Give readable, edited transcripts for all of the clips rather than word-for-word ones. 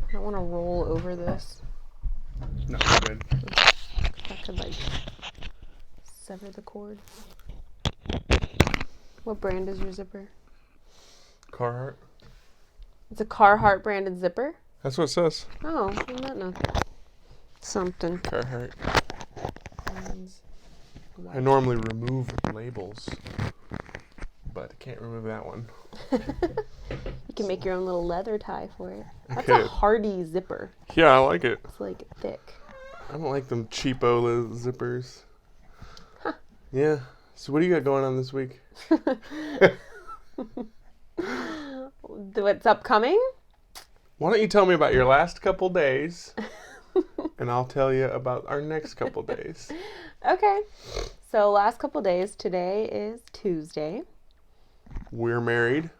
I don't want to roll over this. No, good. That could, like, sever the cord. What brand is your zipper? Carhartt. It's a Carhartt branded zipper? That's what it says. Oh, well, that not something. Carhartt. Mine's I white. normally remove labels, but I can't remove that one. You can make your own little leather tie for it. That's Okay. a hardy zipper. Yeah, I like it. It's, like, thick. I don't like them cheapo zippers. Huh. Yeah. So what do you got going on this week? What's upcoming? Why don't you tell me about your last couple days, and I'll tell you about our next couple days. Okay. So last couple days. Today is Tuesday. We're married.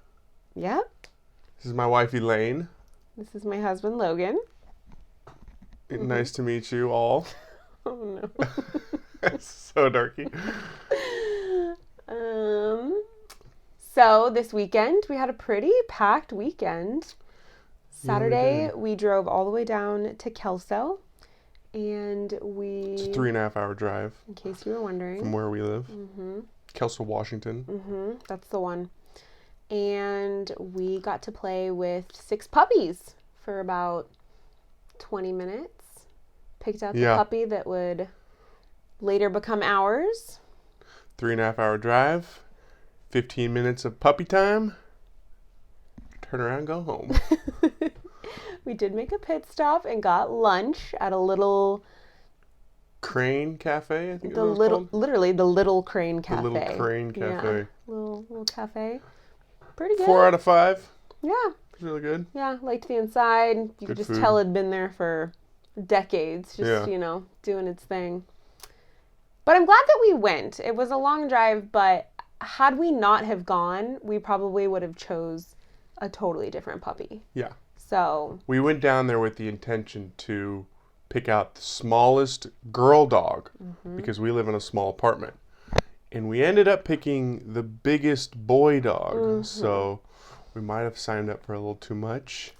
Yep. This is my wife, Elaine. This is my husband, Logan. Nice to meet you all. Oh, no. So darky. So this weekend, we had a pretty packed weekend. Saturday, we drove all the way down to Kelso. And It's a 3.5 hour drive. In case you were wondering. From where we live. Kelso, Washington. That's the one. And we got to play with 6 puppies for about 20 minutes. Picked out the puppy that would later become ours. 3.5 hour drive. 15 minutes of puppy time. Turn around and go home. We did make a pit stop and got lunch at a little Crane Cafe, I think it was called. Literally the Little Crane Cafe. The Little Crane Cafe. Yeah, little cafe. Pretty good. 4 out of 5. Yeah. It's really good. Yeah, liked the inside. You could just tell it'd been there for decades, just, doing its thing. But I'm glad that we went. It was a long drive, but had we not have gone, we probably would have chose a totally different puppy. Yeah. So we went down there with the intention to pick out the smallest girl dog because we live in a small apartment. And we ended up picking the biggest boy dog. So we might have signed up for a little too much.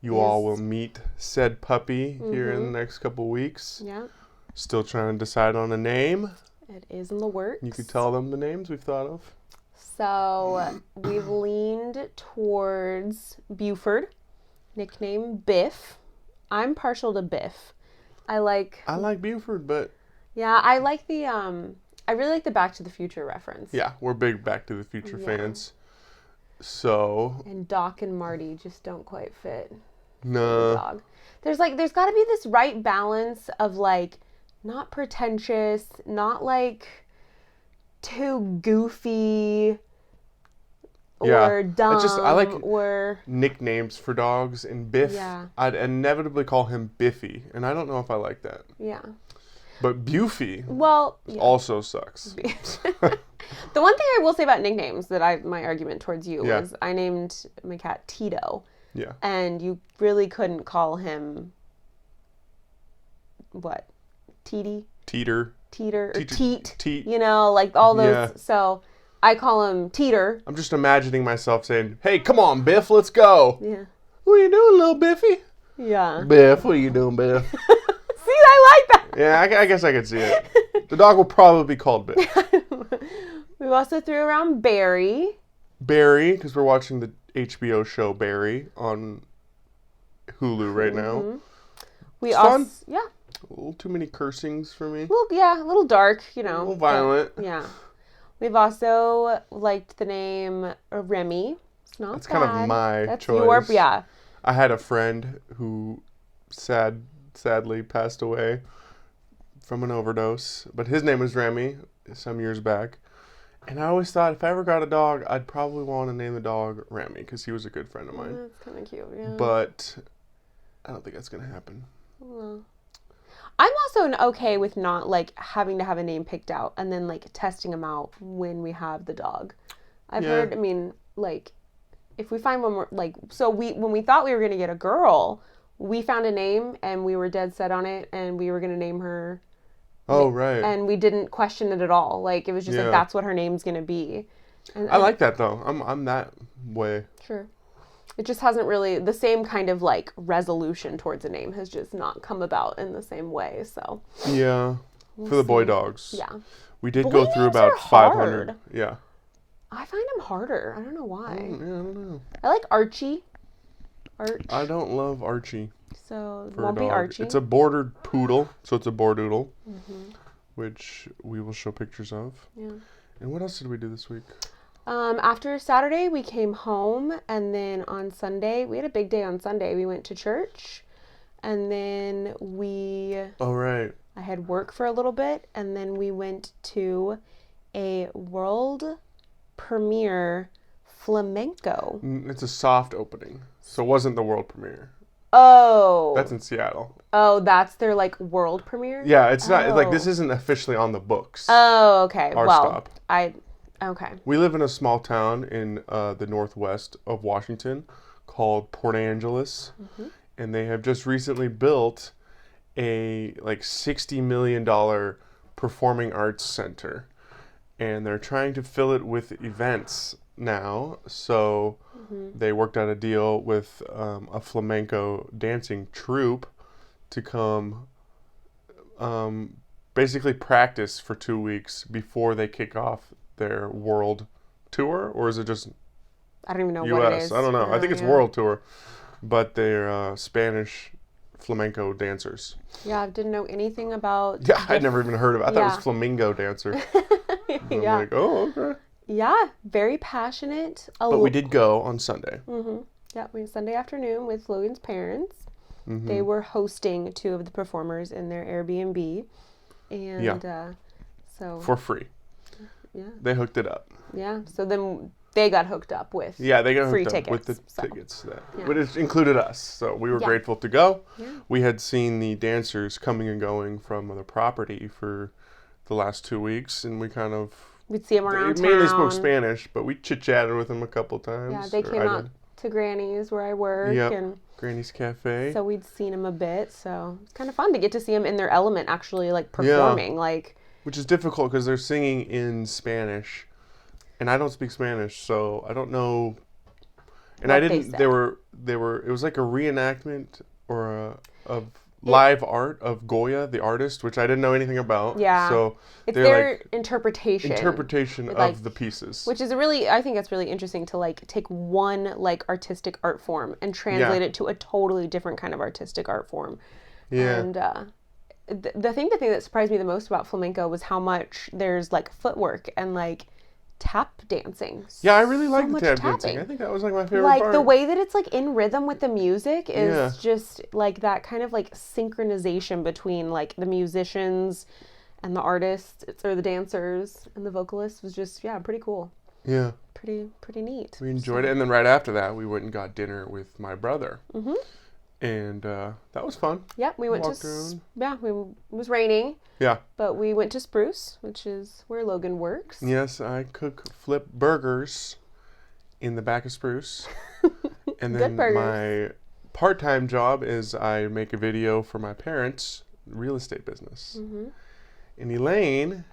You all will meet said puppy here in the next couple weeks. Yeah. Still trying to decide on a name. It is in the works. You could tell them the names we've thought of. So we've leaned towards Buford, nickname Biff. I'm partial to Biff. I like Buford, but yeah, I like the I really like the Back to the Future reference. Yeah, we're big Back to the Future fans. So and Doc and Marty just don't quite fit. No. The dog. There's got to be this right balance of like not pretentious, not like too goofy or dumb. I like or nicknames for dogs, and Biff, I'd inevitably call him Biffy, and I don't know if I like that. Yeah. But Bufy also sucks. The one thing I will say about nicknames that my argument towards you was I named my cat Tito. Yeah. And you really couldn't call him what? Teety? Teeter. Teeter. Or Teat. Teat. Like all those. Yeah. So I call him Teeter. I'm just imagining myself saying, "Hey, come on, Biff, let's go." Yeah. What are you doing, little Biffy? Yeah. Biff, what are you doing, Biff? See, I like that. Yeah, I guess I could see it. The dog will probably be called Biff. We've also threw around Barry. Barry, because we're watching the HBO show Barry on Hulu right now. It's fun. Yeah. A little too many cursings for me. A little dark, A little violent. But, yeah. We've also liked the name Remy. It's not That's bad. kind of my That's choice. Yeah. I had a friend who sadly passed away from an overdose, but his name was Remy some years back. And I always thought if I ever got a dog, I'd probably want to name the dog Remy because he was a good friend of mine. That's kind of cute, yeah. But I don't think that's going to happen. No. I'm also okay with not like having to have a name picked out and then like testing them out when we have the dog. I've heard, like if we find one more, like, so when we thought we were going to get a girl, we found a name and we were dead set on it and we were going to name her. Oh, right. And we didn't question it at all. Like, it was just like, that's what her name's going to be. And I like that, though. I'm that way. Sure. It just hasn't really, the same kind of like resolution towards a name has just not come about in the same way. So Yeah, for the boy dogs. yeah, We did boy go through names about are 500. hard. Yeah. I find them harder. I don't know why. I don't know. I like Archie. Arch. I don't love Archie. So it For won't a be dog. Archie. It's a bordered poodle, so it's a bordoodle, which we will show pictures of. Yeah. And what else did we do this week? After Saturday, we came home, and then on Sunday, we had a big day on Sunday. We went to church, and then Oh, right. I had work for a little bit, and then we went to a world premiere flamenco. It's a soft opening, so it wasn't the world premiere. Oh. That's in Seattle. Oh, that's their like world premiere? Yeah, it's not like Oh. this isn't officially on the books. Oh, okay. Our well, stop. Okay. We live in a small town in the northwest of Washington called Port Angeles, and they have just recently built a like $60 million performing arts center, and they're trying to fill it with events now. So they worked out a deal with a flamenco dancing troupe to come basically practice for 2 weeks before they kick off their world tour. Or is it just I don't even know US? what it is. I don't know. I think it's world tour, but they're Spanish flamenco dancers. Yeah, I didn't know anything about. Yeah, I'd never even heard of it. I thought it Yeah. was flamingo dancer. I'm Yeah. like, oh, okay. Yeah, very passionate. But we did go on Sunday. Yeah, we Sunday afternoon with Logan's parents. Mm-hmm. They were hosting 2 of the performers in their Airbnb, and so For free. yeah, They hooked it up. yeah. So then they got hooked up with Yeah, they got free hooked up with the tickets, so. tickets. Yeah. But it included us, so we were Yeah. grateful to go. Yeah. We had seen the dancers coming and going from the property for the last 2 weeks, and we kind of... We'd see them around They mainly town. spoke Spanish, but we chit-chatted with them a couple times. Yeah, they or came I out did. to Granny's where I work, Yep. and Granny's Cafe. so we'd seen them a bit. So it's kind of fun to get to see them in their element, actually, like performing. Like, which is difficult because they're singing in Spanish, and I don't speak Spanish, so I don't know. And What I they didn't. said. They were. It was like a reenactment or of live art of Goya, the artist, which I didn't know anything about. Yeah. So it's they're their like interpretation of like, the pieces. which is I think that's really interesting to like take one like artistic art form and translate it to a totally different kind of artistic art form. Yeah. And the thing that surprised me the most about flamenco was how much there's like footwork and like tap dancing. Yeah, I really like the much tap tapping. dancing. I think that was like my favorite Like part. the way that it's like in rhythm with the music is Yeah. just like that kind of like synchronization between like the musicians and the artists or the dancers and the vocalists was just pretty cool. Yeah. Pretty neat. We enjoyed it, and then right after that, we went and got dinner with my brother, and that was fun. Yeah, we went Walked to around. it was raining, Yeah. but we went to Spruce, which is where Logan works. Yes, I cook flip burgers in the back of Spruce, and then Good burgers. my part-time job is I make a video for my parents' real estate business. And Elaine,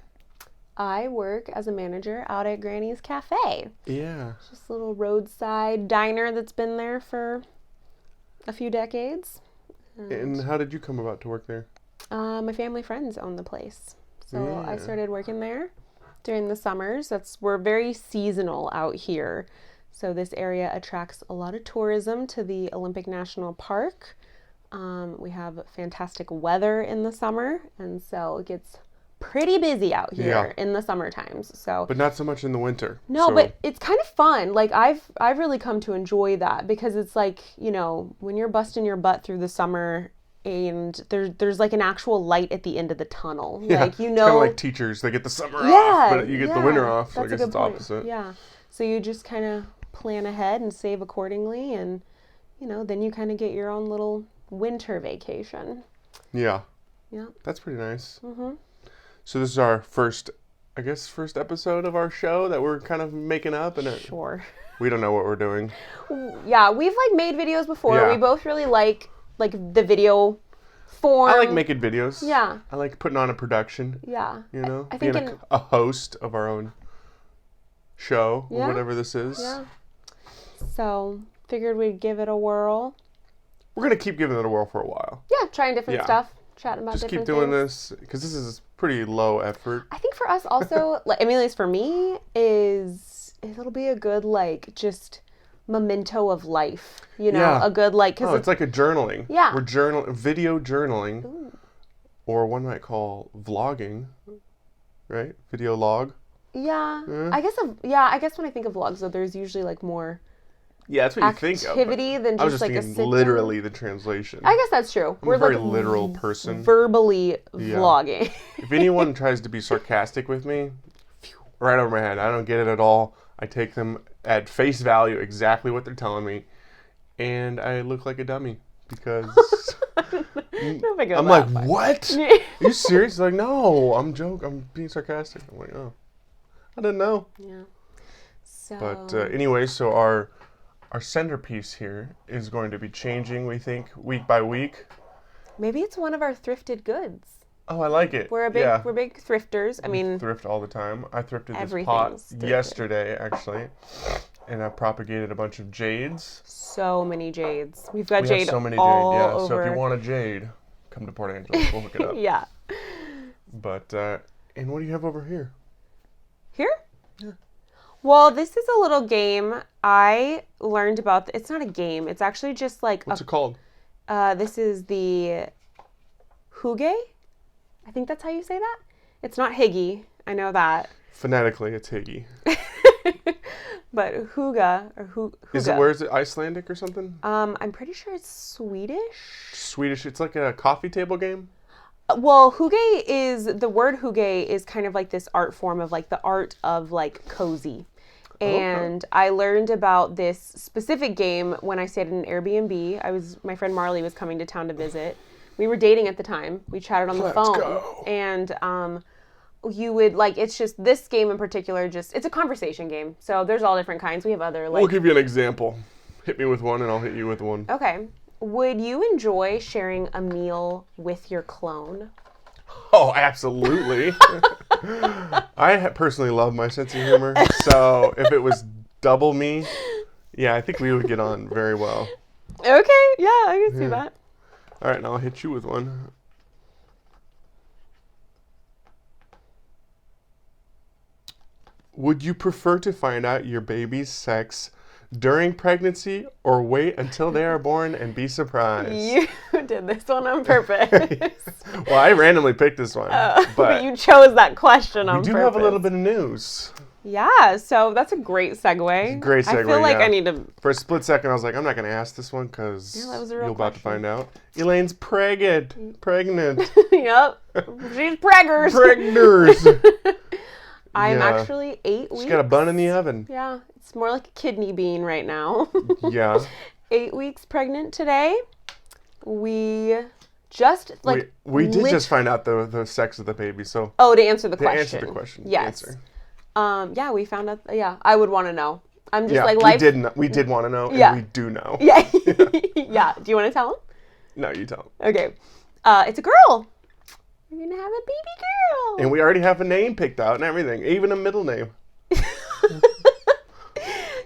I work as a manager out at Granny's Cafe. yeah, Just a little roadside diner that's been there for a few decades. and how did you come about to work there? My family friends own the place. So I Yeah. started working there during the summers. We're very seasonal out here. So this area attracts a lot of tourism to the Olympic National Park. We have fantastic weather in the summer, and so it gets pretty busy out here in the summer times. So But not so much in the winter. no, so, but it's kind of fun. Like I've really come to enjoy that because it's like, when you're busting your butt through the summer and there's like an actual light at the end of the tunnel. yeah, Like it's kind of like teachers. They get the summer off, but you get the winter off. So I that's a guess good it's point. opposite. Yeah. So you just kind of plan ahead and save accordingly, and then you kind of get your own little winter vacation. Yeah. Yeah. That's pretty nice. So this is our first episode of our show that we're kind of making up, and Sure. we don't know what we're doing. Yeah, we've like made videos before. Yeah. We both really like the video form. I like making videos. Yeah. I like putting on a production. Yeah. I Being think a host of our own show or Yeah. whatever this is. Yeah. So figured we'd give it a whirl. We're going to keep giving it a whirl for a while. Yeah, trying different stuff, chatting about just different keep doing things. this, because this is pretty low effort. I think for us also, like, I mean, at least for me, it'll be a good, like, just memento of life. You know, a good, like... Cause it's like a journaling. Yeah. We're video journaling. Ooh. Or one might call vlogging, right? Video log. Yeah. I guess when I think of vlogs, though, there's usually, like, more... Yeah, that's what you think of. Activity than just, I was just like, thinking a sit literally down. the translation. I guess that's true. We're a very literal person. Verbally vlogging. If anyone tries to be sarcastic with me, right over my head. I don't get it at all. I take them at face value exactly what they're telling me. And I look like a dummy because I'm like, what? Are you serious? Like, no, I'm joking. I'm being sarcastic. I'm like, oh, I didn't know. Yeah. So. But anyway, so our centerpiece here is going to be changing, we think, week by week. Maybe it's one of our thrifted goods. Oh, I like it. We're big thrifters. I mean, thrift all the time. I thrifted this pot yesterday, actually, and I propagated a bunch of jades. So many jades. We've got jade have so many all jade. Yeah. over. So if you want a jade, come to Port Angeles. We'll hook it up. Yeah. But and what do you have over here? Here? Yeah. Well, this is a little game I learned about. It's not a game. It's actually just like what's it called? This is the hygge. I think that's how you say that. It's not higgy. I know that. Phonetically, it's higgy. But hygge or hygge. Where is it? Icelandic or something? I'm pretty sure it's Swedish. Swedish. It's like a coffee table game. Well, the word hygge is kind of like this art form of like the art of like cozy. And I learned about this specific game when I stayed in an Airbnb. My friend Marley was coming to town to visit. We were dating at the time. We chatted on the phone. Go. And you would like, it's just this game in particular, it's a conversation game. So there's all different kinds. We have other like. We'll give you an example. Hit me with one and I'll hit you with one. Okay. Would you enjoy sharing a meal with your clone? Oh, absolutely. I personally love my sense of humor. So if it was double me, yeah, I think we would get on very well. Okay. Yeah, I can see that. All right, now I'll hit you with one. Would you prefer to find out your baby's sex during pregnancy or wait until they are born and be surprised? You did this one on purpose. Well, I randomly picked this one. But you chose that question on purpose. We do have a little bit of news. Yeah, so that's a great segue. Great segue, I feel like I need to... For a split second, I was like, I'm not going to ask this one because you're about to find out. Elaine's pregnant. Yep. She's preggers. Pregners. I'm actually 8 weeks. She's got a bun in the oven. Yeah, it's more like a kidney bean right now. Yeah. 8 weeks pregnant today. We just like... We did just find out the sex of the baby, so... Oh, to answer the question. To answer the question. Yes. Answer. Yeah, we found out. Yeah, I would want to know. I'm just we did want to know, yeah. and we do know. Yeah. Yeah. Do you want to tell him? No, you tell him. Okay. It's a girl. We're going to have a baby girl. And we already have a name picked out and everything, even a middle name.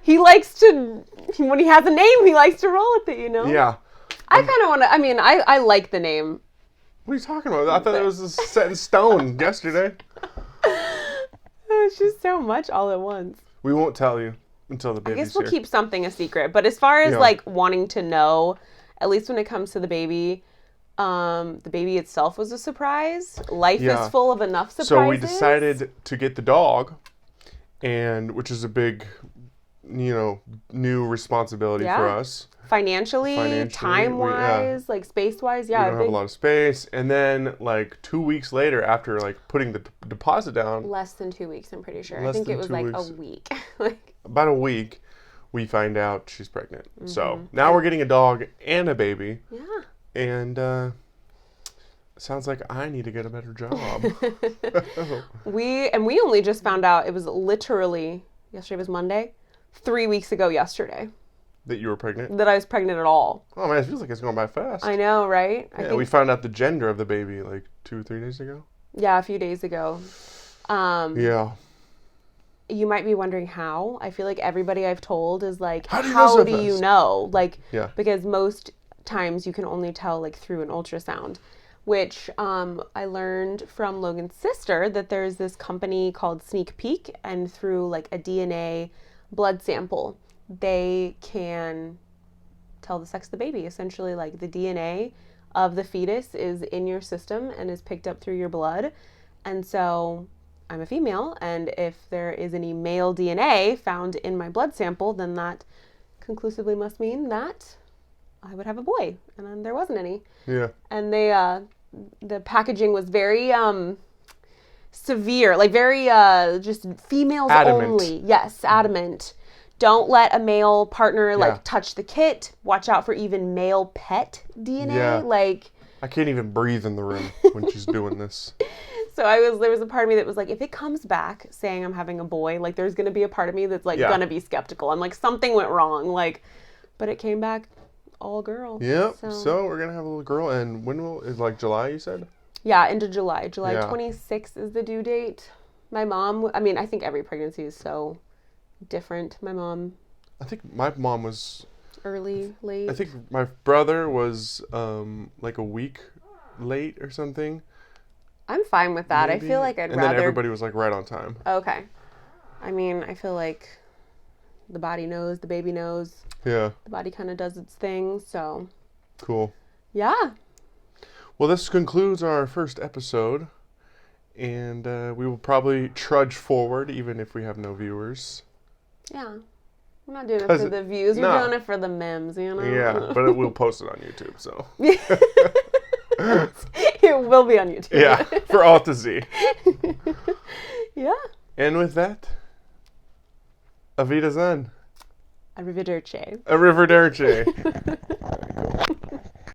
He likes to, when he has a name, he likes to roll with it, you know? Yeah. I kind of want to, I like the name. What are you talking about? I thought it was set in stone yesterday. It's just so much all at once. We won't tell you until the baby's here. I guess we'll keep something a secret. But as far as like wanting to know, at least when it comes to the baby itself was a surprise. Life is full of enough surprises. So we decided to get the dog, which is a big, new responsibility for us. Financially, time-wise, like space-wise, we don't have a lot of space. And then, like 2 weeks later, after like putting the deposit down, less than 2 weeks, I'm pretty sure. I think it was like a week. About a week, we find out she's pregnant. Mm-hmm. So now we're getting a dog and a baby. Yeah. And sounds like I need to get a better job. We only just found out. It was literally yesterday was Monday, 3 weeks ago yesterday. That you were pregnant? That I was pregnant at all. Oh man, it feels like it's going by fast. I know, right? We found out the gender of the baby like 2 or 3 days ago. Yeah, a few days ago. Yeah. you might be wondering how. I feel like everybody I've told is like, how do you you know? Like, Yeah. because most times you can only tell like through an ultrasound, which I learned from Logan's sister that there's this company called Sneak Peek, and through like a DNA blood sample, they can tell the sex of the baby. Essentially, like the DNA of the fetus is in your system and is picked up through your blood. And so I'm a female, and if there is any male DNA found in my blood sample, then that conclusively must mean that I would have a boy, and then there wasn't any. Yeah. And they, the packaging was very severe, like very just females Adamant. only. Yes, adamant. Don't let a male partner like touch the kit. Watch out for even male pet DNA. Yeah. Like, I can't even breathe in the room when she's doing this. so there was a part of me that was like, if it comes back saying I'm having a boy, like there's going to be a part of me that's like going to be skeptical. I'm like, something went wrong. Like, but it came back all girl. Yep. So we're going to have a little girl. And when is like July, you said? Yeah, into July. July 26th is the due date. My mom, I mean, I think every pregnancy is so different. My mom. I think my mom was early, late. I think my brother was like a week late or something. I'm fine with that. Maybe. I feel like I'd and rather. And then everybody was like right on time. Okay. I mean, I feel like the body knows, the baby knows. Yeah. The body kind of does its thing, so. Cool. Yeah. Well, this concludes our first episode, and we will probably trudge forward even if we have no viewers. Yeah. We're not doing it for the views. We're doing it for the memes, you know? Yeah, but we'll post it on YouTube, so. It will be on YouTube. Yeah, for all to see. Yeah. And with that, Auf Wiedersehen. Arrivederci. Arrivederci. Cool.